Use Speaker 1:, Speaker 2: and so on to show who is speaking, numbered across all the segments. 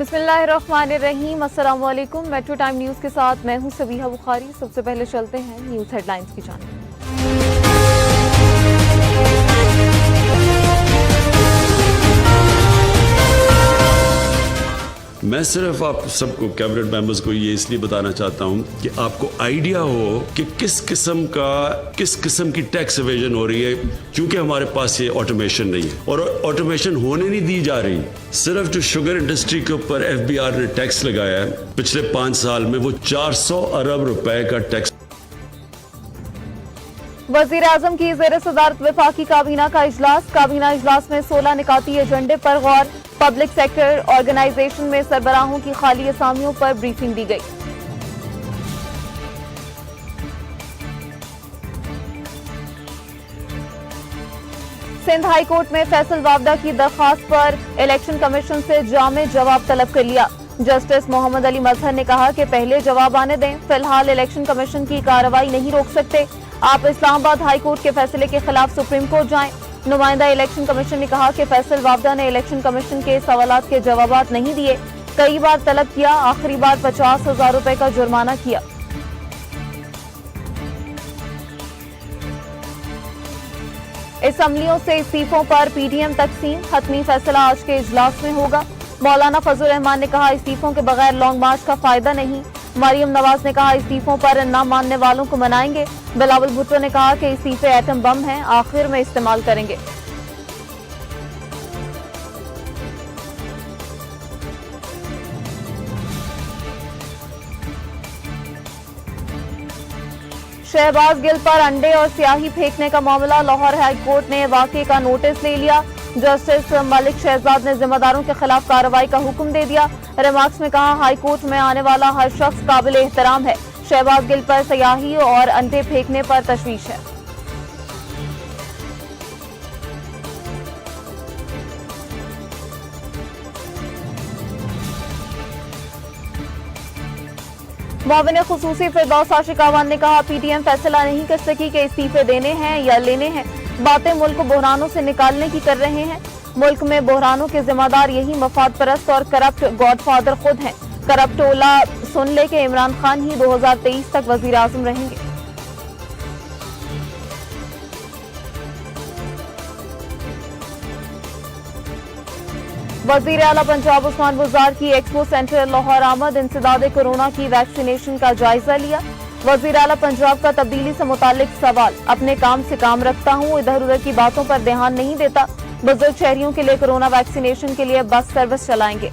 Speaker 1: बिस्मिल्लाहिर्रहमानिर्रहीम। अस्सलाम वालेकुम। मेट्रो टाइम न्यूज के साथ मैं हूं सबीहा बुखारी। सबसे पहले चलते हैं न्यूज हेडलाइंस की जानिब।
Speaker 2: मैं सिर्फ आप सबको कैबिनेट मेंबर्स को ये इसलिए बताना चाहता हूं कि आपको आइडिया हो कि किस किस्म की टैक्स एवेजन हो रही है, क्योंकि हमारे पास ये ऑटोमेशन नहीं है और ऑटोमेशन होने नहीं दी जा रही। सिर्फ जो शुगर इंडस्ट्री के ऊपर एफबीआर ने टैक्स लगाया है पिछले 5 साल में, वो 400 अरब रुपए का टैक्स।
Speaker 1: वजीर आजम की ज़ेर सदारत वफाकी काबीना का इजलास। काबीना इजलास में 16 निकाती एजेंडे पर गौर। पब्लिक सेक्टर ऑर्गेनाइजेशन में सरबराहों की खाली असामियों पर ब्रीफिंग दी गई। सिंध हाई कोर्ट में फैसल वावदा की दरखास्त पर इलेक्शन कमीशन से जामे जवाब तलब कर लिया। जस्टिस मोहम्मद अली मजहर ने कहा कि पहले जवाब आने दें, फिलहाल इलेक्शन कमीशन की कार्रवाई नहीं रोक सकते। आप इस्लामाबाद हाई कोर्ट के फैसले के खिलाफ सुप्रीम कोर्ट जाएं। नुमाइंदा इलेक्शन कमीशन ने कहा कि फैसल वावदा ने इलेक्शन कमीशन के सवालात के जवाबात नहीं दिए, कई बार तलब किया, आखिरी बार 50,000 रुपए का जुर्माना किया। असम्बलियों से इस्तीफों पर पीडीएम तकसीम। हतमी फैसला आज के इजलास में होगा। मौलाना फजल रहमान ने कहा इस्तीफों के बगैर लॉन्ग मार्च का फायदा नहीं। मरियम नवाज ने कहा इस्तीफों पर न मानने वालों को मनाएंगे। बिलावल भुट्टो ने कहा कि इस्तीफे एटम बम हैं, आखिर में इस्तेमाल करेंगे। शहबाज गिल पर अंडे और स्याही फेंकने का मामला। लाहौर हाई कोर्ट ने वाकये का नोटिस ले लिया। जस्टिस मलिक शहजाद ने जिम्मेदारों के खिलाफ कार्रवाई का हुक्म दे दिया। रिमार्क्स में कहा हाई कोर्ट में आने वाला हर शख्स काबिल एहतराम है। शहबाज गिल पर स्याही और अंडे फेंकने पर तशवीश है। मुआविन खुसूसी फिरदौस आशिकावान ने कहा पीडीएम फैसला नहीं कर सकी कि इस्तीफे देने हैं या लेने हैं। बातें मुल्क को बहरानों से निकालने की कर रहे हैं। मुल्क में बहरानों के जिम्मेदार यही मफाद परस्त और करप्ट गॉडफादर खुद हैं। करप्ट ओला सुन ले के इमरान खान ही 2023 तक वजीर आजम रहेंगे। वजीर आला पंजाब उस्मान बुज़दार की एक्सपो सेंटर लाहौर आमद। इंसदाद कोरोना की वैक्सीनेशन का जायजा लिया। वजीर आला पंजाब का तब्दीली से मुतालिक सवाल। अपने काम से काम रखता हूँ, इधर उधर की बातों पर ध्यान नहीं देता। बुजुर्ग शहरियों के लिए कोरोना वैक्सीनेशन के लिए बस सर्विस चलाएंगे।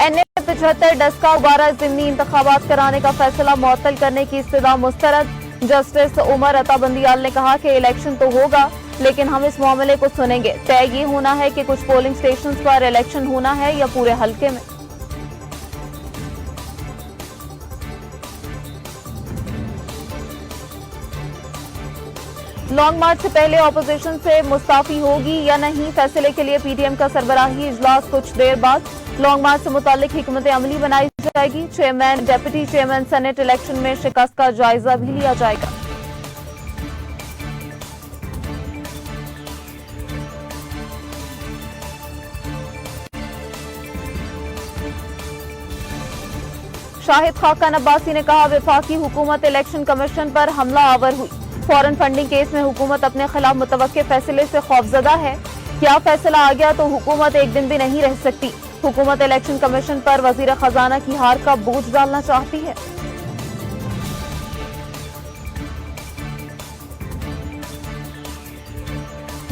Speaker 1: NA 75 डस्का दोबारा ज़िमनी इंतखाबात कराने का फैसला मुअत्तल करने की इस्तदा मुस्तरद। जस्टिस उमर अता बंदियाल ने कहा कि इलेक्शन तो होगा, लेकिन हम इस मामले को सुनेंगे। तय ये होना है कि कुछ पोलिंग स्टेशंस पर इलेक्शन होना है या पूरे हल्के में। लॉन्ग मार्च से पहले ऑपोजिशन से मुस्ताफी होगी या नहीं, फैसले के लिए पीडीएम का सरबराही इजलास कुछ देर बाद। लॉन्ग मार्च से मुतालिक हिकमत अमली बनाई जाएगी। Chairman, deputy chairman senate election में शिकस्त का जायजा भी लिया जाएगा। शाहिद खाकान अब्बासी ने कहा वफाकी हुकूमत इलेक्शन कमीशन पर हमला आवर हुई। फॉरेन फंडिंग केस में हुकूमत अपने खिलाफ मुतवक्के फैसले से खौफजदा है। क्या फैसला आ गया तो हुकूमत एक दिन भी नहीं रह सकती। हुकूमत इलेक्शन कमीशन पर वजीर खजाना की हार का बोझ डालना चाहती है।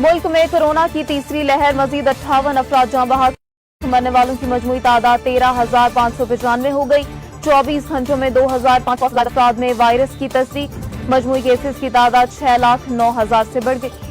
Speaker 1: मुल्क में कोरोना की तीसरी लहर। मजीद 58 अफराद जाँ बहक। मरने वालों की मजमूई तादाद 13,595 हो गई। 24 घंटों में 2,500 अफराद में वायरस की तस्दीक। मजमूई केसेस की तादाद 6,09,000 से बढ़ गई।